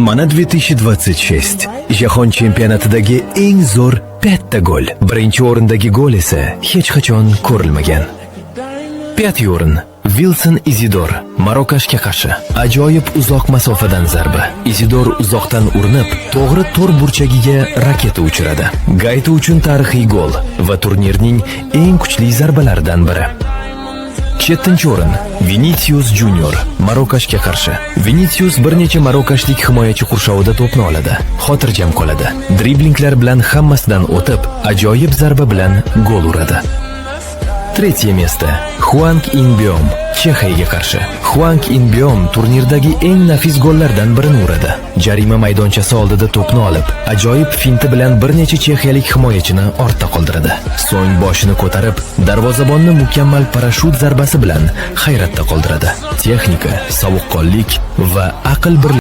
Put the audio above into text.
Mana 2026 Jahon chempionatidagi eng zo'r 5 gol. Birinchi o'rindagi gol esa hech qachon ko'rilmagan. 5 o'rin Wilson Izidor Marokashga qarshi ajoyib uzoq masofadan zarba. Izidor uzoqdan urinib, to'g'ri to'r burchagiga raketa uchiradi. Gayti uchun tarixiy gol va turnirning eng kuchli zarbalaridan biri. 7 o'rin Vinicius Junior Marokashga qarshi. Vinicius bir necha marokashlik himoyachi qurshovida to'pni oladi, xotirjam qoladi. Driblinglar bilan hammasidan o'tib, ajoyib zarba bilan gol uradi. 3 место Hwang In-beom Chexiyaga qarshi. Hwang In-beom turnirdagi eng nafis gollardan birini uradi. Jarima maydonchasi oldida to'pni olib, ajoyib finti bilan bir necha chexiyalik himoyachini ortda qoldiradi. So'ng boshini ko'tarib, darvozabonni mukammal parashyut zarbasi bilan hayratda qoldiradi. Texnika, sovuqqonlik va aql bir